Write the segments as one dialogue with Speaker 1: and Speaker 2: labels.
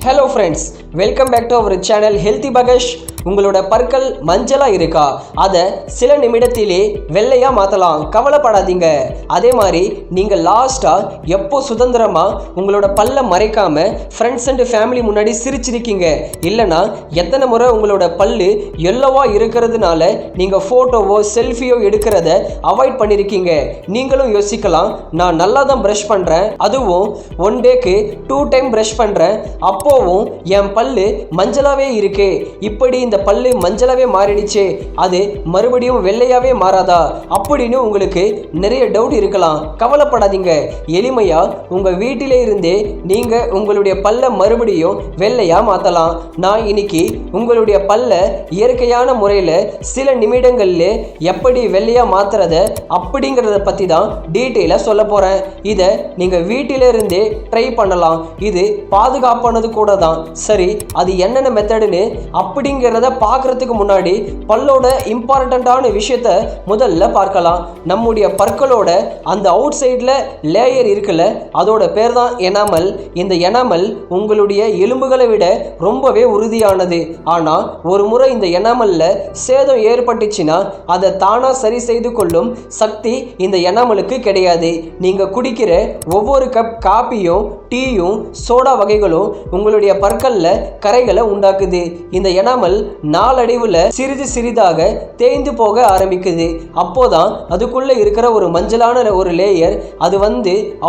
Speaker 1: Hello friends, welcome back to our channel healthy பகஷ். உங்களோட பற்கள் மஞ்சளாக இருக்கா? அதை சில நிமிடத்திலே வெள்ளையாக மாற்றலாம், கவலைப்படாதீங்க. அதே மாதிரி நீங்கள் லாஸ்ட்டாக எப்போ சுதந்திரமாக உங்களோட பல்லை மறைக்காமல் ஃப்ரெண்ட்ஸ் அண்ட் ஃபேமிலி முன்னாடி சிரிச்சிருக்கீங்க? இல்லைனா எத்தனை முறை உங்களோட பல்லு எல்லோவாக இருக்கிறதுனால நீங்கள் ஃபோட்டோவோ செல்ஃபியோ எடுக்கிறத அவாய்ட் பண்ணியிருக்கீங்க? நீங்களும் யோசிக்கலாம், நான் நல்லா தான் ப்ரஷ் பண்ணுறேன், அதுவும் 1 டேக்கு 2 டைம் ப்ரஷ் பண்ணுறேன், அப்போவும் என் பல்லு மஞ்சளாவே இருக்கு, இப்படி இந்த பல்லு மஞ்சளாவே மாறிடுச்சு, அது மறுபடியும் வெள்ளையாவே மாறாதா அப்படின்னு உங்களுக்கு நிறைய டவுட் இருக்கலாம். கவலைப்படாதீங்க, எளிமையா உங்க வீட்டிலே இருந்தே நீங்க உங்களுடைய பல்ல மறுபடியும் வெள்ளையா மாத்தலாம். நான் இன்னைக்கு உங்களுடைய பல்ல இயற்கையான முறையில் சில நிமிடங்கள்ல எப்படி வெள்ளையா மாத்துறத அப்படிங்கிறத பத்தி தான் டீட்டெயிலாக சொல்ல போறேன். இதை நீங்க வீட்டில இருந்தே ட்ரை பண்ணலாம். இது பாதுகாப்பானது கூட தான். சரி, அது என்னென்ன மெத்தடுன்னு அப்படிங்கிறத பார்க்கறதுக்கு முன்னாடி பல்லோட இம்பார்ட்டண்ட்டான விஷயத்த முதல்ல பார்க்கலாம். நம்முடைய பற்களோட அந்த அவுட் சைடில் லேயர் இருக்குல்ல, அதோட பேர் தான் எனாமல். இந்த எனாமல் உங்களுடைய எலும்புகளை விட ரொம்பவே உறுதியானது. ஆனால் ஒரு முறை இந்த எனாமல்ல சேதம் ஏற்பட்டுச்சுன்னா அதை தானாக சரி செய்து கொள்ளும் சக்தி இந்த எனாமலுக்கு கிடையாது. நீங்கள் குடிக்கிற ஒவ்வொரு கப் காப்பியும் டீயும் சோடா வகைகளும் உங்களுடைய பற்கள்ல கரைகளை உண்டாக்குது. இந்த எனாமல் நாளடைவில் சிறிது சிறிதாக தேய்ந்து போக ஆரம்பிக்குது. அப்போதான் அதுக்குள்ள இருக்கிற ஒரு மஞ்சளான ஒரு லேயர் அது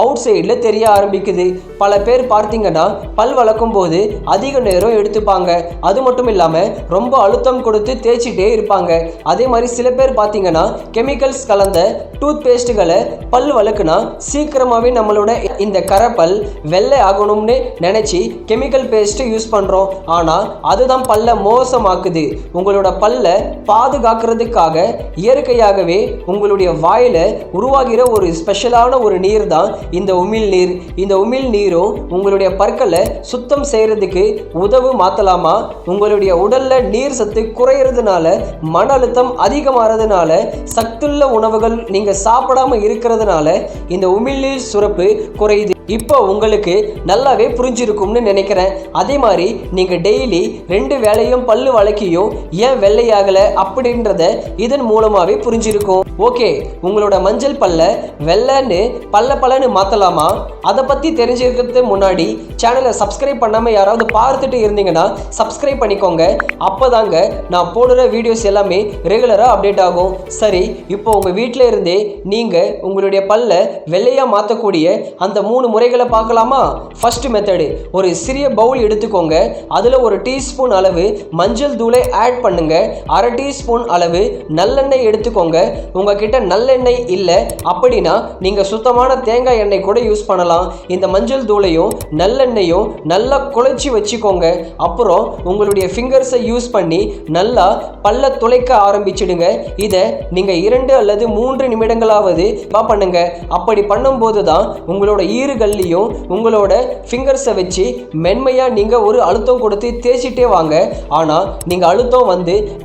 Speaker 1: அவுட் சைடில் தெரிய ஆரம்பிக்குது. பல பேர் பார்த்தீங்கன்னா பல் வளர்க்கும் போது அதிக நேரம் எடுத்துப்பாங்க. அது மட்டும் இல்லாமல் ரொம்ப அழுத்தம் கொடுத்து தேய்ச்சிட்டே இருப்பாங்க. அதே மாதிரி சில பேர் பார்த்தீங்கன்னா கெமிக்கல்ஸ் கலந்த டூத் பேஸ்ட்டுகளை பல் வளர்க்குனா சீக்கிரமாகவே நம்மளோட இந்த கரைப்பல் வெள்ளை ஆகணும்னு நினச்சி கெமிக்கல் பேஸ்ட்டு யூஸ் பண்ணுறோம். ஆனால் அதுதான் பல்ல மோசமாக்குது. உங்களோட பல்ல பாதுகாக்கிறதுக்காக இயற்கையாகவே உங்களுடைய வாயில உருவாகிற ஒரு ஸ்பெஷலான ஒரு நீர் தான் இந்த உமிழ் நீர். இந்த உமிழ் நீரும் உங்களுடைய பற்களை சுத்தம் செய்யறதுக்கு உதவு மாற்றலாமா? உங்களுடைய உடல்ல நீர் சத்து குறையிறதுனால, மன அழுத்தம் அதிகமாகிறதுனால, சத்துள்ள உணவுகள் நீங்க சாப்பிடாம இருக்கிறதுனால இந்த உமிழ்நீர் சுரப்பு குறையுது. இப்போ உங்களுக்கு நல்லாவே புரிஞ்சிருக்கும்னு நினைக்கிறேன். அதே மாதிரி நீங்க டெய்லி 2 வேளையும் பல்லு வளக்கியும் ஏன் வெள்ளையாகல அப்படின்றத இதன் மூலமாவே புரிஞ்சிருக்கும். ஓகே, உங்களோட மஞ்சள் பல்ல வெள்ளைன்னு பல்லன்னு மாத்தலாமா? அதை பத்தி தெரிஞ்சுக்கிறதுக்கு முன்னாடி சேனலை சப்ஸ்கிரைப் பண்ணாம யாராவது பார்த்துட்டு இருந்தீங்கன்னா சப்ஸ்கிரைப் பண்ணிக்கோங்க. அப்போதாங்க நான் போடுற வீடியோஸ் எல்லாமே ரெகுலரா அப்டேட் ஆகும். சரி, இப்போ உங்க வீட்டில இருந்தே நீங்க உங்களுடைய பல்ல வெள்ளையா மாற்றக்கூடிய அந்த 3 முறைகளை பார்க்கலாமா? ஃபர்ஸ்ட் மெத்தடு, ஒரு சிறிய பவுல் எடுத்துக்கோங்க. அதில் 1 டீஸ்பூன் அளவு மஞ்சள் தூளை ஆட் பண்ணுங்க. 1/2 டீஸ்பூன் அளவு நல்லெண்ணெய் எடுத்துக்கோங்க. உங்ககிட்ட நல்லெண்ணெய் இல்லை அப்படின்னா நீங்கள் சுத்தமான தேங்காய் எண்ணெய் கூட யூஸ் பண்ணலாம். இந்த மஞ்சள் தூளையும் நல்லெண்ணெயும் நல்லா குழைச்சி வச்சுக்கோங்க. அப்புறம் உங்களுடைய ஃபிங்கர்ஸை யூஸ் பண்ணி நல்லா பல்ல துளைக்க ஆரம்பிச்சிடுங்க. இதை நீங்கள் 2 அல்லது 3 நிமிடங்களாவது பண்ணுங்க. அப்படி பண்ணும்போது தான் உங்களோட ஈறுகள்லையும் உங்களோட ஃபிங்கர்ஸை வச்சு மென்மையா நீங்க ஒரு அழுத்தம் கொடுத்து தேய்ச்சிட்டே வாங்க. ஆனா நீங்க அழுத்தம்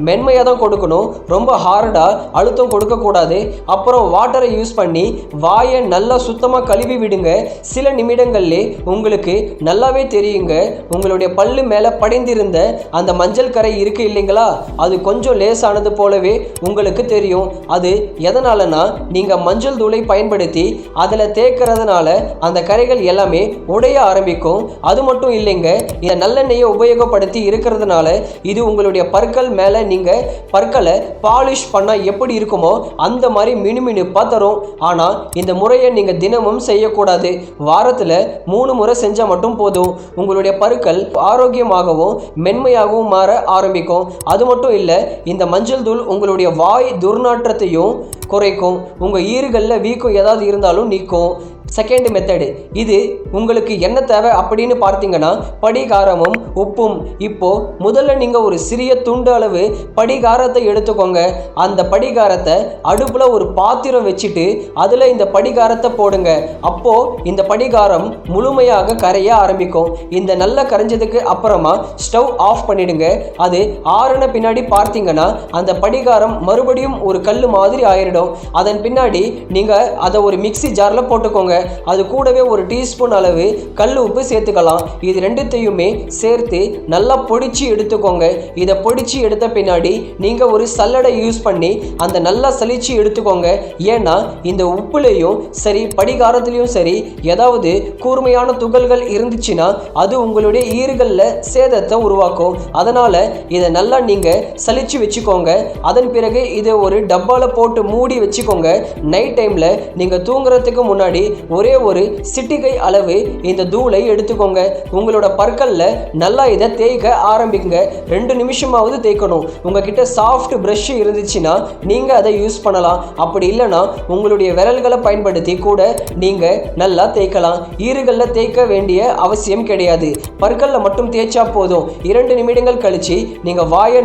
Speaker 1: மென்மையா தான் கொடுக்கணும், ரொம்ப ஹார்டா அழுத்தம் கொடுக்க கூடாது. அப்புறம் வாட்டரை யூஸ் பண்ணி வாயை நல்லா சுத்தமா கழுவி விடுங்க. சில நிமிடங்கள்லே உங்களுக்கு நல்லாவே தெரியுங்க, உங்களுடைய பல்லு மேல படைந்திருந்த அந்த மஞ்சள் கரை இருக்கு இல்லைங்களா, அது கொஞ்சம் லேசானது போலவே உங்களுக்கு தெரியும். அது எதனாலனா நீங்க மஞ்சள் தூளை பயன்படுத்தி அதில் தேய்க்கிறதுனால அந்த கரைகள் எல்லாமே உடைய ஆரம்பிக்கும். அது மட்டும் இல்லைங்க, இந்த நல்லெண்ணெயை உபயோகப்படுத்தி இருக்கிறதுனால இது உங்களுடைய பற்கள் மேல நீங்க பற்களை பாலிஷ் பண்ணா எப்படி இருக்குமோ அந்த மாதிரி மினுமினுப்பா தரும். ஆனா இந்த முறையை நீங்க தினமும் செய்யக்கூடாது. வாரத்துல 3 முறை செஞ்சா மட்டும் போதும். உங்களுடைய பற்கள் ஆரோக்கியமாகவும் மென்மையாகவும் மாற ஆரம்பிக்கும். அது மட்டும் இல்ல, இந்த மஞ்சள் தூள் உங்களுடைய வாய் துர்நாற்றத்தையும் குறைக்கும். உங்க ஈறுகளில் வீக்கம் ஏதாவது இருந்தாலும் நீக்கும். செகண்ட் மெத்தடு, இது உங்களுக்கு என்ன தேவை அப்படின்னு பார்த்தீங்கன்னா படிகாரமும் உப்பும். இப்போ முதல்ல நீங்க ஒரு சிறிய துண்டு அளவு படிகாரத்தை எடுத்துக்கோங்க. அந்த படிகாரத்தை அடுப்புல ஒரு பாத்திரம் வச்சுட்டு அதுல இந்த படிகாரத்தை போடுங்க. அப்போ இந்த படிகாரம் முழுமையாக கரைய ஆரம்பிக்கும். இந்த நல்லா கரைஞ்சதுக்கு அப்புறமா ஸ்டவ் ஆஃப் பண்ணிடுங்க. அது ஆறுன பின்னாடி பார்த்தீங்கன்னா அந்த படிகாரம் மறுபடியும் ஒரு கல் மாதிரி ஆயிடும். அதன் பின்னாடி நீங்க அதை ஒரு மிக்ஸி ஜார்ல போட்டுக்கோங்க. அது கூடவே ஒரு டீஸ்பூன் அளவு கல் உப்பு சேர்த்துக்கலாம். இது ரெண்டுத்தையுமே சேர்த்து நல்லா பொடிச்சு எடுத்துக்கோங்க. இதை பொடிச்சு எடுத்த பின்னாடி நீங்கள் ஒரு சல்லடை யூஸ் பண்ணி அந்த நல்லா சலிச்சு எடுத்துக்கோங்க. ஏன்னா இந்த உப்புலையும் சரி படிகாரத்துலையும் சரி ஏதாவது கூர்மையான துகள்கள் இருந்துச்சுன்னா அது உங்களுடைய ஈறுகளில் சேதத்தை உருவாக்கும். அதனால் இதை நல்லா நீங்கள் சலிச்சு வச்சுக்கோங்க. அதன் பிறகு இதை ஒரு டப்பாவில் போட்டு மூடி வச்சுக்கோங்க. நைட் டைமில் நீங்கள் தூங்குறதுக்கு முன்னாடி ஒரே ஒரு சிட்டிகை அளவு இந்த தூளை எடுத்துக்கோங்க. உங்களோட பற்களில் நல்லா இதை தேய்க்க ஆரம்பிக்குங்க. 2 நிமிஷமாவது தேய்க்கணும். உங்ககிட்ட சாஃப்ட் ப்ரஷ் இருந்துச்சுன்னா நீங்கள் அதை யூஸ் பண்ணலாம். அப்படி இல்லைன்னா உங்களுடைய விரல்களை பயன்படுத்தி கூட நீங்கள் நல்லா தேய்க்கலாம். ஈறுகளில் தேய்க்க வேண்டிய அவசியம் கிடையாது. பற்களில் மட்டும் தேய்ச்சா போதும். 2 நிமிடங்கள் கழிச்சு நீங்கள் வாயை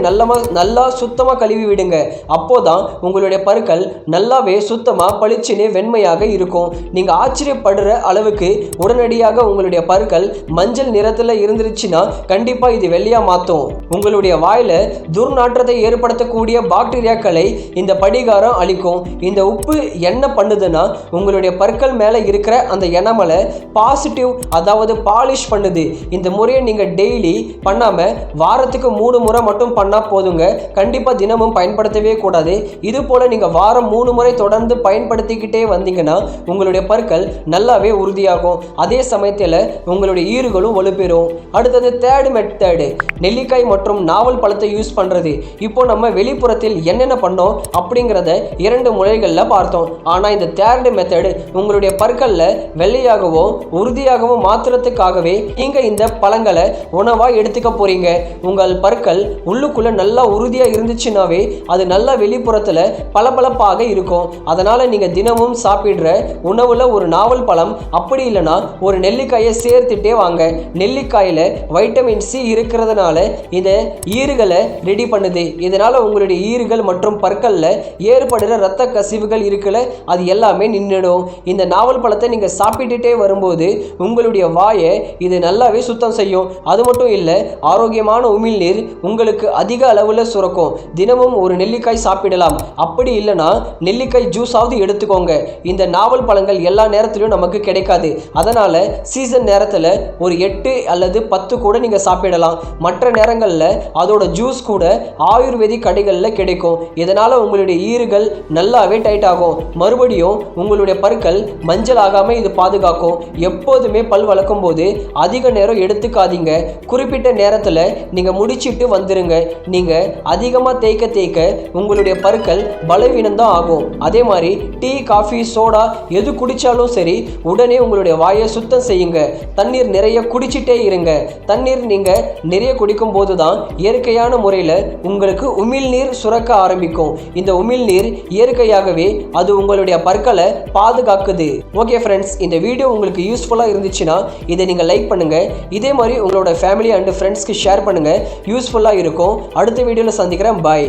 Speaker 1: நல்லா சுத்தமாக கழுவி விடுங்க. அப்போதான் உங்களுடைய பற்கள் நல்லாவே சுத்தமாக பளிச்சுன்னு வெண்மையாக இருக்கும். நீங்கள் ஆச்சரியப்படுற அளவுக்கு உடனடியாக உங்களுடைய பற்கள் மஞ்சள் நிறத்தில் இருந்துருச்சுன்னா கண்டிப்பாக இது வெள்ளையாக மாற்றும். உங்களுடைய வாயில் துர்நாற்றத்தை ஏற்படுத்தக்கூடிய பாக்டீரியாக்களை இந்த படிகாரம் அழிக்கும். இந்த உப்பு என்ன பண்ணுதுன்னா உங்களுடைய பற்கள் மேலே இருக்கிற அந்த எண்ணமலை பாசிட்டிவ் அதாவது பாலிஷ் பண்ணுது. இந்த முறையை நீங்கள் டெய்லி பண்ணாமல் வாரத்துக்கு 3 முறை மட்டும் பண்ணால் போதுங்க. கண்டிப்பாக தினமும் பயன்படுத்தவே கூடாது. இது போல் நீங்கள் வாரம் 3 முறை தொடர்ந்து பயன்படுத்திக்கிட்டே வந்தீங்கன்னா உங்களுடைய பற்கள் நல்லாவே உறுதியாகும். அதே சமயத்தில் உங்களுடைய ஈறுகளும் வலுப்பெறும். அடுத்தது தேர்ட் மெத்தடு, நெல்லிக்காய் மற்றும் நாவல் பழத்தை யூஸ் பண்ணுறது. இப்போ நம்ம வெளிப்புறத்தில் என்னென்ன பண்ணோம் அப்படிங்கிறத 2 முறைகளில் பார்த்தோம். ஆனால் இந்த தேர்ட் மெத்தடு உங்களுடைய பற்களில் வெள்ளையாகவும் உறுதியாகவும் மாற்றுறதுக்காகவே நீங்கள் இந்த பழங்களை உணவாக எடுத்துக்க போறீங்க. உங்கள் பற்கள் உள்ளுக்குள்ள நல்லா உறுதியாக இருந்துச்சுன்னாவே அது நல்லா வெளிப்புறத்தில் பளபளப்பாக இருக்கும். அதனால் நீங்கள் தினமும் சாப்பிடுற உணவில் ஒரு நாவல் பழம் அப்படி இல்லைன்னா ஒரு நெல்லிக்காயை சேர்த்துட்டே வாங்க. நெல்லிக்காயில் வைட்டமின் சி இருக்கிறதுனால இதை ஈறுகளை ரெடி பண்ணுது. இதனால் உங்களுடைய ஈறுகள் மற்றும் பற்களில் ஏற்படுற இரத்த கசிவுகள் இருக்குல்ல அது எல்லாமே நின்றுடும். இந்த நாவல் பழத்தை நீங்கள் சாப்பிட்டுட்டே வரும்போது உங்களுடைய வாயை இது நல்லாவே சுத்தம் செய்யும். அது மட்டும் இல்லை, ஆரோக்கியமான உமிழ்நீர் உங்களுக்கு அதிக அளவில் சுரக்கும். தினமும் ஒரு நெல்லிக்காய் சாப்பிடலாம். அப்படி இல்லைன்னா நெல்லிக்காய் ஜூஸாவது எடுத்துக்கோங்க. இந்த நாவல் பழங்கள் எல்லா நேரத்திலும் நமக்கு கிடைக்காது. அதனால் சீசன் நேரத்தில் ஒரு 8 அல்லது 10 கூட நீங்கள் சாப்பிடலாம். மற்ற நேரங்களில் அதோட ஜூஸ் கூட ஆயுர்வேதிக் கடைகளில் கிடைக்கும். இதனால் உங்களுடைய ஈறுகள் நல்லாவே டைட் ஆகும். மறுபடியும் உங்களுடைய பற்கள் மஞ்சள் ஆகாமல் இது பாதுகாக்கும். எப்போதுமே பல் வளர்க்கும் போது அதிக நேரம் எடுத்துக்காதீங்க. குறிப்பிட்ட நேரத்தில் நீங்கள் முடிச்சிட்டு வந்துருங்க. நீங்கள் அதிகமாக தேய்க்க உங்களுடைய பற்கள் பலவீனம்தான் ஆகும். அதே மாதிரி டீ, காஃபி, சோடா எது குடித்தாலும் சரி உடனே உங்களுடைய வாயை சுத்தம் செய்யுங்க. தண்ணீர் நிறைய குடிச்சிட்டே இருங்க. தண்ணீர் நீங்கள் நிறைய குடிக்கும் போது தான் இயற்கையான முறையில் உங்களுக்கு உமிழ்நீர் சுரக்க ஆரம்பிக்கும். இந்த உமிழ்நீர் இயற்கையாகவே அது உங்களுடைய பற்களை பாதுகாக்குது. ஓகே ஃப்ரெண்ட்ஸ், இந்த வீடியோ உங்களுக்கு யூஸ்ஃபுல்லாக இருந்துச்சுன்னா இதை நீங்கள் லைக் பண்ணுங்கள். இதே மாதிரி உங்களோட ஃபேமிலி அண்ட் ஃப்ரெண்ட்ஸ்க்கு ஷேர் பண்ணுங்கள். யூஸ்ஃபுல்லாக இருக்கும். அடுத்த வீடியோவில் சந்திக்கிறேன். பாய்.